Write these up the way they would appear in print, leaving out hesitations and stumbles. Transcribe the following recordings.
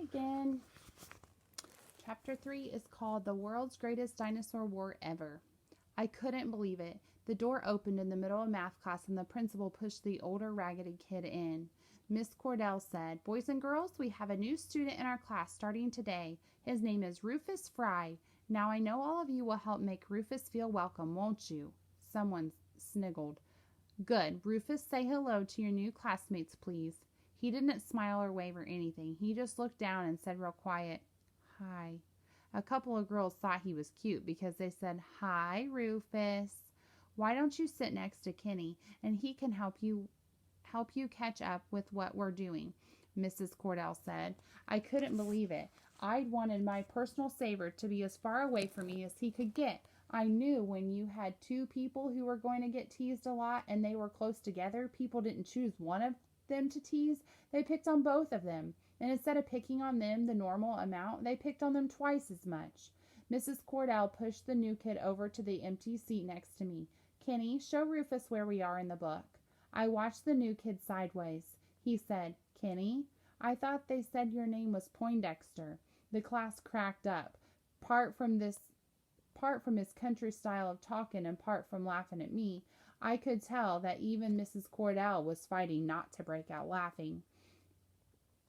again. Chapter 3 is called The World's Greatest Dinosaur War Ever. I couldn't believe it. The door opened in the middle of math class and the principal pushed the older raggedy kid in. Miss Cordell said, "Boys and girls, we have a new student in our class starting today. His name is Rufus Fry. Now I know all of you will help make Rufus feel welcome, won't you?" Someone sniggled. "Good. Rufus, say hello to your new classmates, please." He didn't smile or wave or anything. He just looked down and said real quiet, "Hi." A couple of girls thought he was cute because they said, "Hi, Rufus. Why don't you sit next to Kenny and he can help you catch up with what we're doing," Mrs. Cordell said. I couldn't believe it. I'd wanted my personal savior to be as far away from me as he could get. I knew when you had two people who were going to get teased a lot and they were close together, people didn't choose one of them to tease. They picked on both of them. And instead of picking on them the normal amount, they picked on them twice as much. Mrs. Cordell pushed the new kid over to the empty seat next to me. "Kenny, show Rufus where we are in the book." I watched the new kid sideways. He said, "Kenny, I thought they said your name was Poindexter." The class cracked up, part from his country style of talking and part from laughing at me. I could tell that even Mrs. Cordell was fighting not to break out laughing.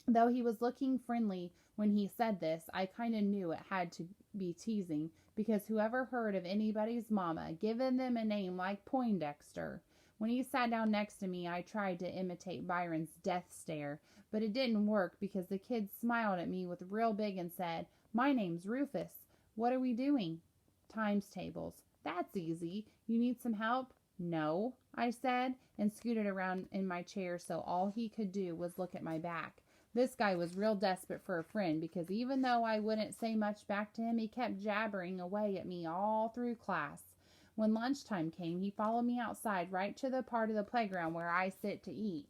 Though he was looking friendly when he said this, I kind of knew it had to be teasing, because whoever heard of anybody's mama giving them a name like Poindexter? When he sat down next to me, I tried to imitate Byron's death stare, but it didn't work because the kid smiled at me with real big and said, "My name's Rufus. What are we doing?" "Times tables." "That's easy. You need some help?" "No," I said, and scooted around in my chair so all he could do was look at my back. This guy was real desperate for a friend, because even though I wouldn't say much back to him, he kept jabbering away at me all through class. When lunchtime came, he followed me outside right to the part of the playground where I sit to eat.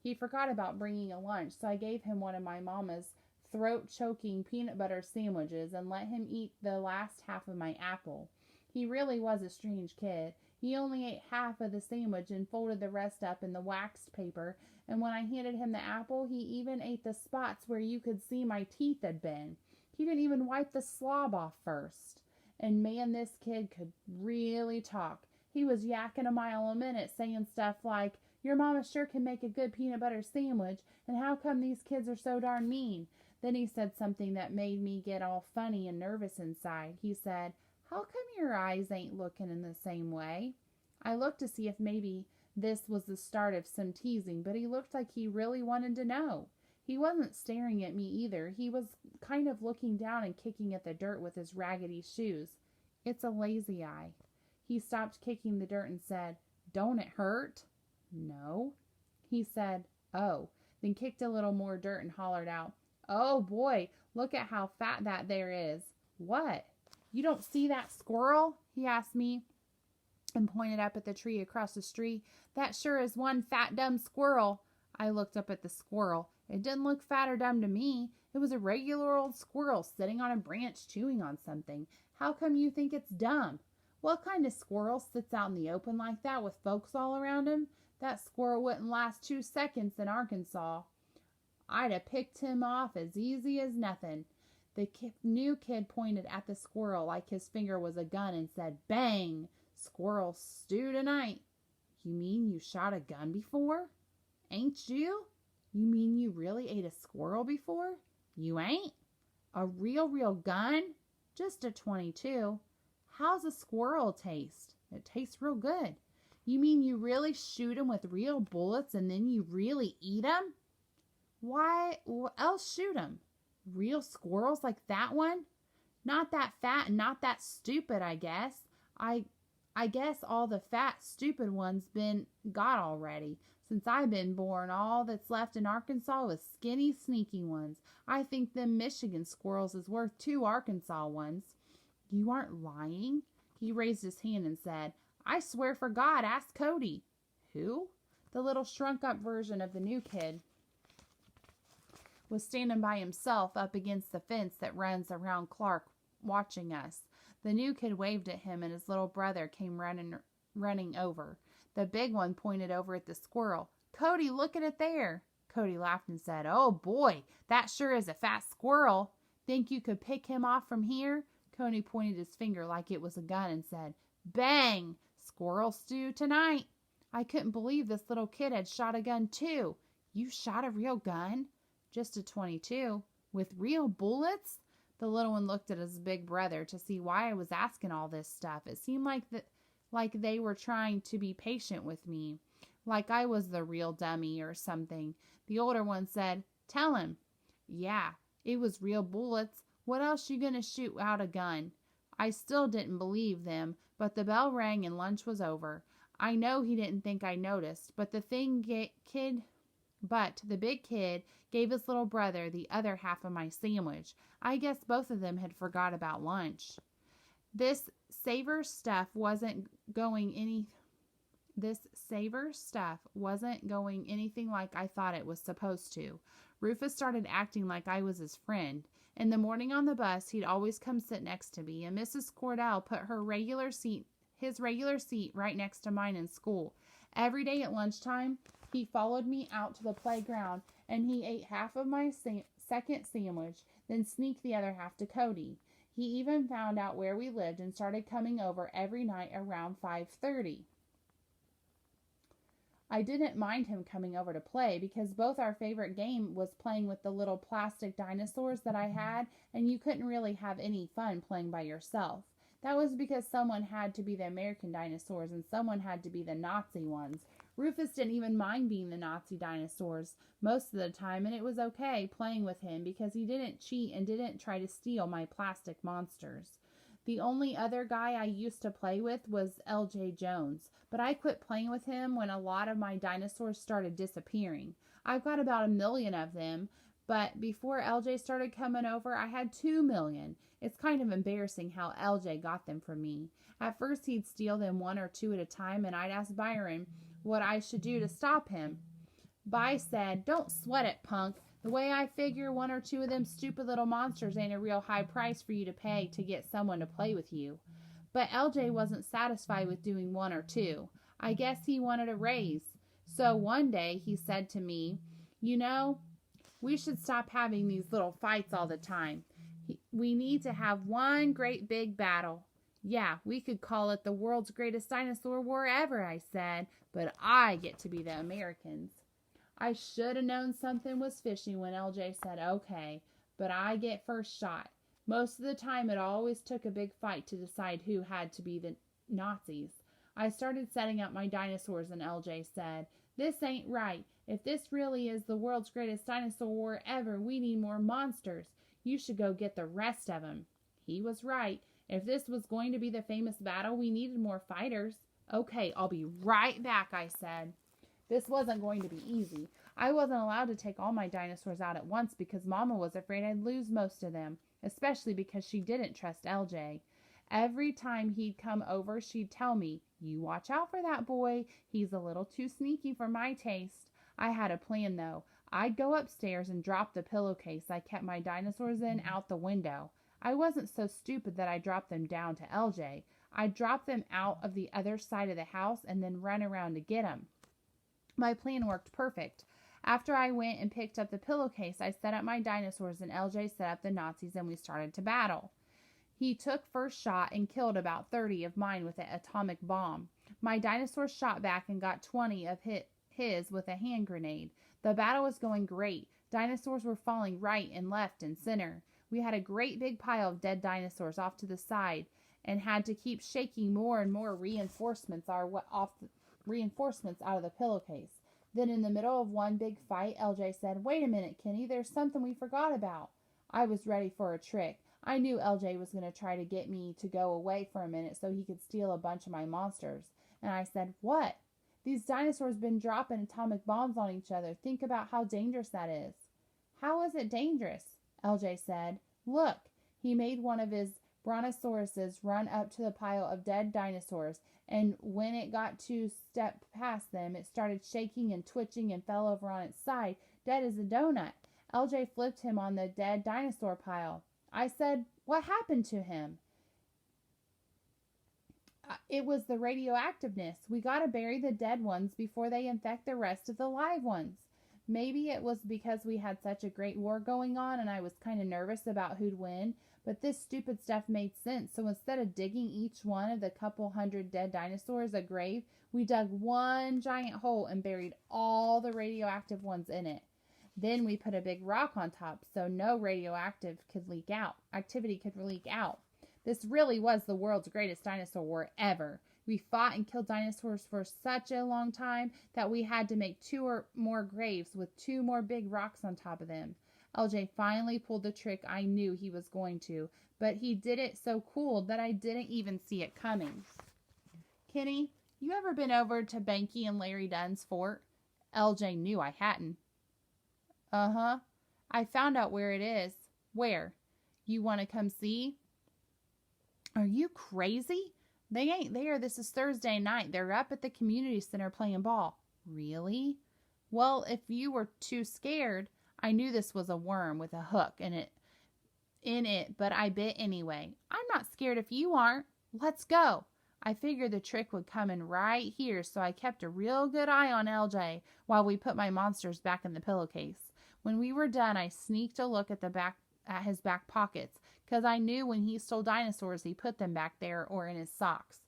He forgot about bringing a lunch, so I gave him one of my mama's throat-choking peanut butter sandwiches and let him eat the last half of my apple. He really was a strange kid. He only ate half of the sandwich and folded the rest up in the waxed paper, and when I handed him the apple, he even ate the spots where you could see my teeth had been. He didn't even wipe the slob off first. And man, this kid could really talk. He was yakking a mile a minute, saying stuff like, "Your mama sure can make a good peanut butter sandwich, and how come these kids are so darn mean?" Then he said something that made me get all funny and nervous inside. He said, "How come your eyes ain't looking in the same way?" I looked to see if maybe this was the start of some teasing, but he looked like he really wanted to know. He wasn't staring at me either. He was kind of looking down and kicking at the dirt with his raggedy shoes. "It's a lazy eye." He stopped kicking the dirt and said, "Don't it hurt?" "No." He said, "Oh," then kicked a little more dirt and hollered out, "Oh boy, look at how fat that there is." "What? You don't see that squirrel?" he asked me, and pointed up at the tree across the street. "That sure is one fat, dumb squirrel." I looked up at the squirrel. It didn't look fat or dumb to me. It was a regular old squirrel sitting on a branch chewing on something. How come you think it's dumb? What kind of squirrel sits out in the open like that with folks all around him? That squirrel wouldn't last 2 seconds in Arkansas. I'd have picked him off as easy as nothing. The new kid pointed at the squirrel like his finger was a gun and said, "Bang! Squirrel stew tonight." "You mean you shot a gun before?" "Ain't you?" "You mean you really ate a squirrel before?" "You ain't?" "A real gun?" "Just a 22. "How's a squirrel taste?" "It tastes real good." "You mean you really shoot 'em with real bullets and then you really eat 'em?" "Why else shoot 'em? Real squirrels like that one?" "Not that fat and not that stupid, I guess. I guess all the fat, stupid ones been got already. Since I've been born, all that's left in Arkansas is skinny, sneaky ones. I think them Michigan squirrels is worth 2 Arkansas ones." "You aren't lying?" He raised his hand and said, "I swear for God, ask Cody." "Who?" The little shrunk-up version of the new kid was standing by himself up against the fence that runs around Clark, watching us. The new kid waved at him, and his little brother came running over. The big one pointed over at the squirrel. "Cody, look at it there." Cody laughed and said, "Oh boy, that sure is a fat squirrel. Think you could pick him off from here?" Cody pointed his finger like it was a gun and said, "Bang! Squirrel stew tonight." I couldn't believe this little kid had shot a gun too. "You shot a real gun?" "Just a 22. With real bullets?" The little one looked at his big brother to see why I was asking all this stuff. It seemed like they were trying to be patient with me, like I was the real dummy or something. The older one said, "Tell him." "Yeah, it was real bullets. What else you gonna shoot out a gun?" I still didn't believe them, but the bell rang and lunch was over. I know he didn't think I noticed, but the big kid gave his little brother the other half of my sandwich. I guess both of them had forgot about lunch. This savor stuff wasn't going anything like I thought it was supposed to. Rufus started acting like I was his friend. In the morning on the bus, he'd always come sit next to me, and Mrs. Cordell put his regular seat right next to mine in school. Every day at lunchtime, he followed me out to the playground, and he ate half of my second sandwich, then sneaked the other half to Cody. He even found out where we lived and started coming over every night around 5:30. I didn't mind him coming over to play because both our favorite game was playing with the little plastic dinosaurs that I had, and you couldn't really have any fun playing by yourself. That was because someone had to be the American dinosaurs and someone had to be the Nazi ones. Rufus didn't even mind being the Nazi dinosaurs most of the time, and it was okay playing with him because he didn't cheat and didn't try to steal my plastic monsters. The only other guy I used to play with was L.J. Jones, but I quit playing with him when a lot of my dinosaurs started disappearing. I've got about 1,000,000 of them, but before L.J. started coming over, I had 2,000,000. It's kind of embarrassing how L.J. got them from me. At first, he'd steal them one or two at a time, and I'd ask Byron what I should do to stop him. By said, "Don't sweat it, punk. The way I figure, one or two of them stupid little monsters ain't a real high price for you to pay to get someone to play with you." But LJ wasn't satisfied with doing one or two. I guess he wanted a raise. So one day he said to me, "You know, we should stop having these little fights all the time. We need to have one great big battle." "Yeah, we could call it the world's greatest dinosaur war ever," I said, "but I get to be the Americans." I should have known something was fishy when LJ said okay, but I get first shot. Most of the time it always took a big fight to decide who had to be the Nazis. I started setting up my dinosaurs and LJ said, "This ain't right. If this really is the world's greatest dinosaur war ever, we need more monsters. You should go get the rest of them." He was right. If this was going to be the famous battle, we needed more fighters. "Okay, I'll be right back," I said. This wasn't going to be easy. I wasn't allowed to take all my dinosaurs out at once because Mama was afraid I'd lose most of them, especially because she didn't trust LJ. Every time he'd come over, she'd tell me, "You watch out for that boy. He's a little too sneaky for my taste." I had a plan, though. I'd go upstairs and drop the pillowcase I kept my dinosaurs in out the window. I wasn't so stupid that I dropped them down to LJ. I'd drop them out of the other side of the house and then run around to get them. My plan worked perfect. After I went and picked up the pillowcase, I set up my dinosaurs and LJ set up the Nazis and we started to battle. He took first shot and killed about 30 of mine with an atomic bomb. My dinosaurs shot back and got 20 of his with a hand grenade. The battle was going great. Dinosaurs were falling right and left and center. We had a great big pile of dead dinosaurs off to the side and had to keep shaking more and more reinforcements out of the pillowcase. Then in the middle of one big fight, LJ said, "Wait a minute, Kenny, there's something we forgot about." I was ready for a trick. I knew LJ was going to try to get me to go away for a minute so he could steal a bunch of my monsters. And I said, "What?" "These dinosaurs been dropping atomic bombs on each other. Think about how dangerous that is." "How is it dangerous?" LJ said. "Look." He made one of his brontosauruses run up to the pile of dead dinosaurs, and when it got to step past them, it started shaking and twitching and fell over on its side, dead as a donut. LJ flipped him on the dead dinosaur pile. I said, "What happened to him?" "It was the radioactiveness. We gotta bury the dead ones before they infect the rest of the live ones." Maybe it was because we had such a great war going on and I was kind of nervous about who'd win, but this stupid stuff made sense. So instead of digging each one of the couple hundred dead dinosaurs a grave, we dug one giant hole and buried all the radioactive ones in it. Then we put a big rock on top so no radioactive could leak out. Activity could leak out. This really was the world's greatest dinosaur war ever. We fought and killed dinosaurs for such a long time that we had to make 2 or more graves with 2 more big rocks on top of them. LJ finally pulled the trick I knew he was going to, but he did it so cool that I didn't even see it coming. Kenny, you ever been over to Banky and Larry Dunn's fort? LJ knew I hadn't. Uh-huh. I found out where it is. Where? You want to come see? Are you crazy? They ain't there. This is Thursday night. They're up at the community center playing ball. Really? Well, if you were too scared, I knew this was a worm with a hook in it, but I bit anyway. I'm not scared if you aren't. Let's go. I figured the trick would come in right here, so I kept a real good eye on LJ while we put my monsters back in the pillowcase. When we were done, I sneaked a look at his back pockets, because I knew when he stole dinosaurs he put them back there or in his socks.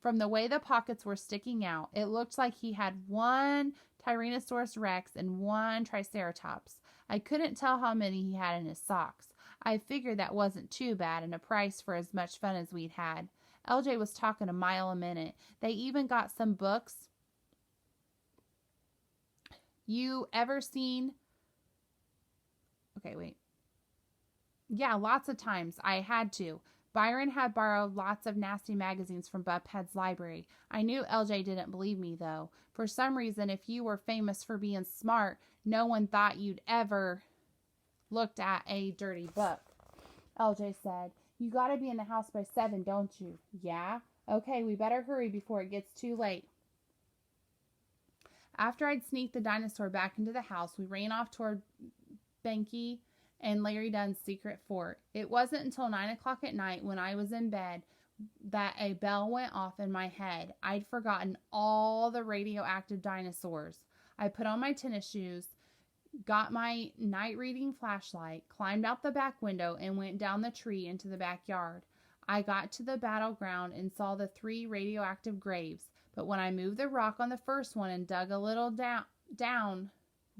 From the way the pockets were sticking out, it looked like he had 1 Tyrannosaurus Rex and 1 Triceratops. I couldn't tell how many he had in his socks. I figured that wasn't too bad and a price for as much fun as we'd had. LJ was talking a mile a minute. They even got some books. You ever seen... Okay, wait. Yeah, lots of times. I had to. Byron had borrowed lots of nasty magazines from Buphead's library. I knew LJ didn't believe me, though. For some reason, if you were famous for being smart, no one thought you'd ever looked at a dirty book. LJ said, "You gotta be in the house by 7, don't you?" "Yeah." "Okay, we better hurry before it gets too late." After I'd sneaked the dinosaur back into the house, we ran off toward Banky and Larry Dunn's secret fort. It wasn't until 9 o'clock at night, when I was in bed, that a bell went off in my head. I'd forgotten all the radioactive dinosaurs. I put on my tennis shoes, got my night reading flashlight, climbed out the back window, and went down the tree into the backyard. I got to the battleground and saw the 3 radioactive graves, but when I moved the rock on the first one and dug a little down,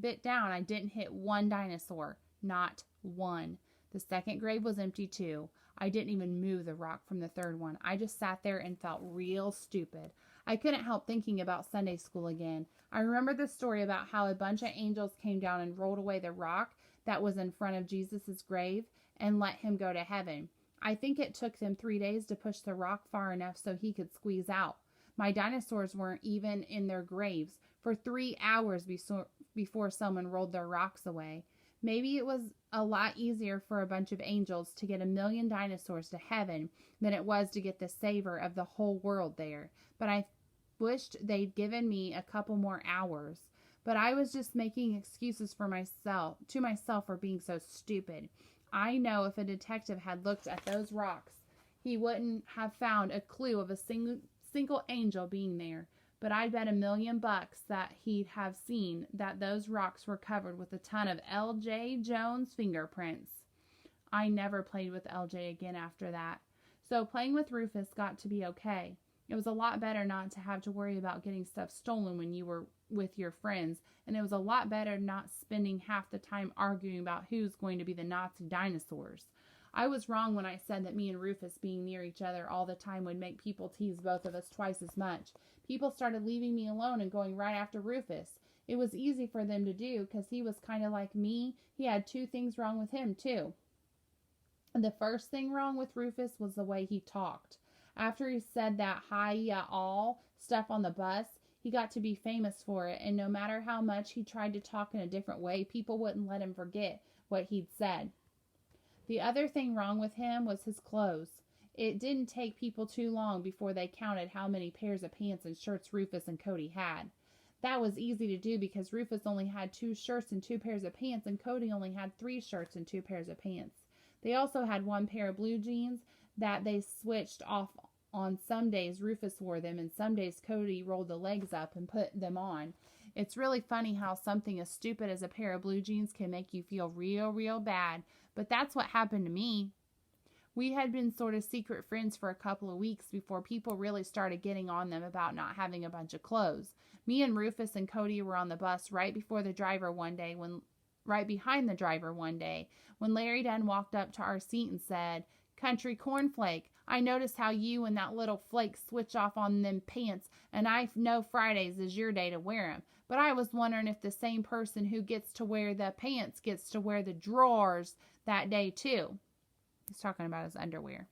I didn't hit 1 dinosaur. Not 1. The second grave was empty too. I didn't even move the rock from the third one. I just sat there and felt real stupid. I couldn't help thinking about Sunday school again. I remembered the story about how a bunch of angels came down and rolled away the rock that was in front of Jesus' grave and let him go to heaven. I think it took them 3 days to push the rock far enough so he could squeeze out. My dinosaurs weren't even in their graves for 3 hours before someone rolled their rocks away. Maybe it was a lot easier for a bunch of angels to get 1,000,000 dinosaurs to heaven than it was to get the savior of the whole world there. But I wished they'd given me a couple more hours. But I was just making excuses for myself for being so stupid. I know if a detective had looked at those rocks, he wouldn't have found a clue of a single angel being there. But I'd bet $1,000,000 that he'd have seen that those rocks were covered with a ton of L.J. Jones fingerprints. I never played with LJ again after that. So playing with Rufus got to be okay. It was a lot better not to have to worry about getting stuff stolen when you were with your friends, and it was a lot better not spending half the time arguing about who's going to be the Nazi dinosaurs. I was wrong when I said that me and Rufus being near each other all the time would make people tease both of us twice as much. People started leaving me alone and going right after Rufus. It was easy for them to do because he was kind of like me. He had 2 things wrong with him, too. The first thing wrong with Rufus was the way he talked. After he said that hi ya all stuff on the bus, he got to be famous for it, and no matter how much he tried to talk in a different way, people wouldn't let him forget what he'd said. The other thing wrong with him was his clothes. It didn't take people too long before they counted how many pairs of pants and shirts Rufus and Cody had. That was easy to do because Rufus only had 2 shirts and 2 pairs of pants, and Cody only had 3 shirts and 2 pairs of pants. They also had 1 pair of blue jeans that they switched off. On some days Rufus wore them, and some days Cody rolled the legs up and put them on. It's really funny how something as stupid as a pair of blue jeans can make you feel real, real bad. But that's what happened to me. We had been sort of secret friends for a couple of weeks before people really started getting on them about not having a bunch of clothes. Me and Rufus and Cody were on the bus right behind the driver one day when Larry Dunn walked up to our seat and said, "Country cornflake, I notice how you and that little flake switch off on them pants, and I know Fridays is your day to wear 'em. But I was wondering if the same person who gets to wear the pants gets to wear the drawers that day too." He's talking about his underwear.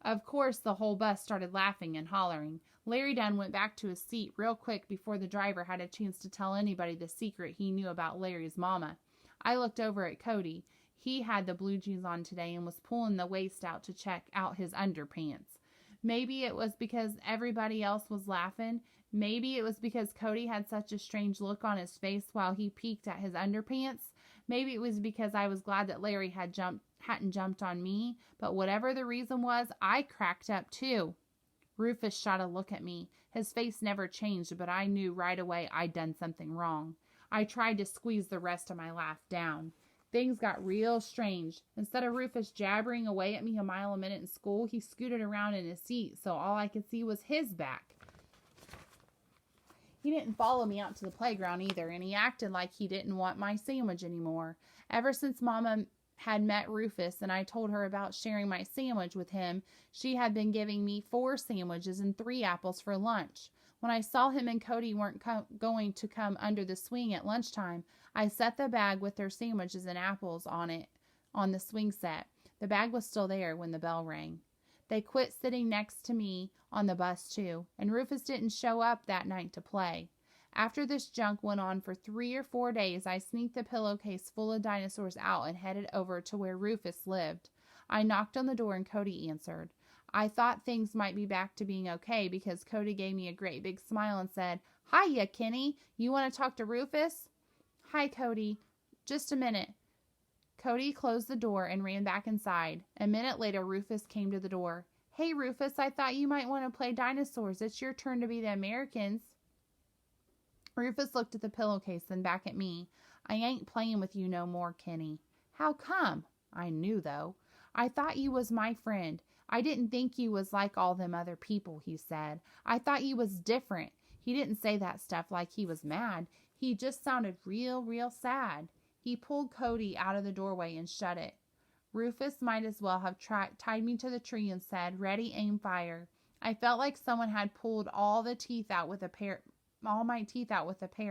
Of course, the whole bus started laughing and hollering. Larry Dunn went back to his seat real quick before the driver had a chance to tell anybody the secret he knew about Larry's mama. I looked over at Cody. He had the blue jeans on today and was pulling the waist out to check out his underpants. Maybe it was because everybody else was laughing. Maybe it was because Cody had such a strange look on his face while he peeked at his underpants. Maybe it was because I was glad that Larry hadn't jumped on me. But whatever the reason was, I cracked up too. Rufus shot a look at me. His face never changed, but I knew right away I'd done something wrong. I tried to squeeze the rest of my laugh down. Things got real strange. Instead of Rufus jabbering away at me a mile a minute in school, he scooted around in his seat so all I could see was his back. He didn't follow me out to the playground either, and he acted like he didn't want my sandwich anymore. Ever since Mama had met Rufus and I told her about sharing my sandwich with him, she had been giving me 4 sandwiches and 3 apples for lunch. When I saw him and Cody weren't going to come under the swing at lunchtime, I set the bag with their sandwiches and apples on it on the swing set. The bag was still there when the bell rang. They quit sitting next to me on the bus too, and Rufus didn't show up that night to play. After this junk went on for 3 or 4 days, I sneaked the pillowcase full of dinosaurs out and headed over to where Rufus lived. I knocked on the door and Cody answered. I thought things might be back to being okay because Cody gave me a great big smile and said, "Hiya, Kenny. You want to talk to Rufus?" "Hi, Cody. Just a minute." Cody closed the door and ran back inside. A minute later, Rufus came to the door. "Hey, Rufus, I thought you might want to play dinosaurs. It's your turn to be the Americans." Rufus looked at the pillowcase, then back at me. "I ain't playing with you no more, Kenny." "How come?" I knew, though. "I thought you was my friend. I didn't think you was like all them other people," he said. "I thought you was different." He didn't say that stuff like he was mad. He just sounded real, real sad. He pulled Cody out of the doorway and shut it. Rufus might as well have tied me to the tree and said, "Ready, aim, fire." I felt like someone had pulled all my teeth out with a pair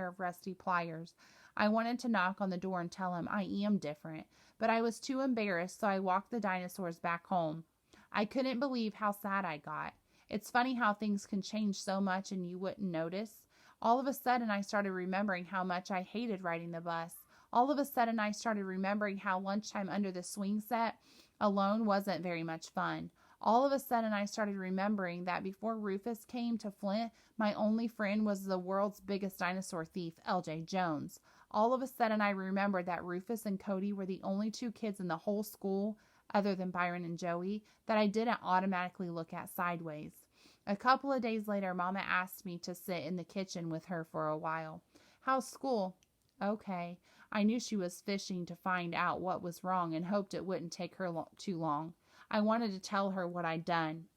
of rusty pliers. I wanted to knock on the door and tell him I am different, but I was too embarrassed, so I walked the dinosaurs back home. I couldn't believe how sad I got. It's funny how things can change so much and you wouldn't notice. All of a sudden, I started remembering how much I hated riding the bus. All of a sudden, I started remembering how lunchtime under the swing set alone wasn't very much fun. All of a sudden, I started remembering that before Rufus came to Flint, my only friend was the world's biggest dinosaur thief, L.J. Jones. All of a sudden, I remembered that Rufus and Cody were the only 2 kids in the whole school, other than Byron and Joey, that I didn't automatically look at sideways. A couple of days later, Mama asked me to sit in the kitchen with her for a while. "How's school?" "Okay." I knew she was fishing to find out what was wrong and hoped it wouldn't take her too long. I wanted to tell her what I'd done.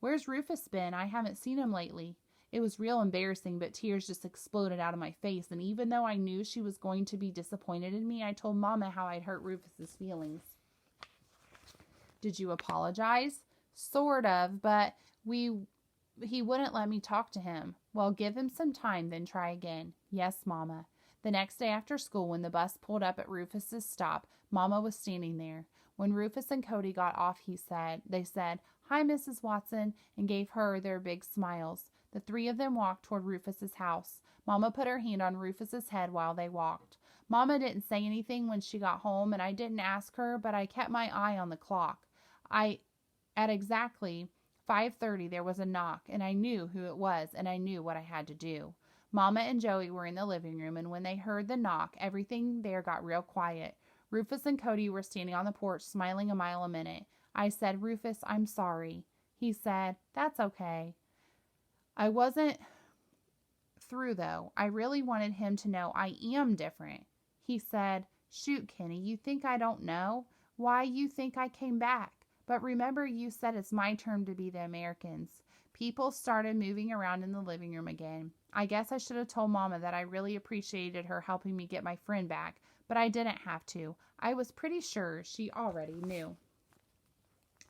"Where's Rufus been? I haven't seen him lately." It was real embarrassing, but tears just exploded out of my face, and even though I knew she was going to be disappointed in me, I told Mama how I'd hurt Rufus's feelings. "Did you apologize?" "Sort of, but he wouldn't let me talk to him." "Well, give him some time, then try again." "Yes, Mama." The next day after school, when the bus pulled up at Rufus's stop, Mama was standing there. When Rufus and Cody got off, they said, "Hi, Mrs. Watson," and gave her their big smiles. The 3 of them walked toward Rufus's house. Mama put her hand on Rufus's head while they walked. Mama didn't say anything when she got home, and I didn't ask her, but I kept my eye on the clock. At exactly 5:30 there was a knock, and I knew who it was, and I knew what I had to do. Mama and Joey were in the living room, and when they heard the knock, everything there got real quiet. Rufus and Cody were standing on the porch, smiling a mile a minute. I said, "Rufus, I'm sorry." He said, "That's okay." I wasn't through, though. I really wanted him to know I am different. He said, "Shoot, Kenny, you think I don't know? Why, you think I came back. But remember, you said it's my turn to be the Americans." People started moving around in the living room again. I guess I should have told Mama that I really appreciated her helping me get my friend back, but I didn't have to. I was pretty sure she already knew.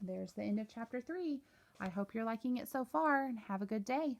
There's the end of chapter 3. I hope you're liking it so far, and have a good day.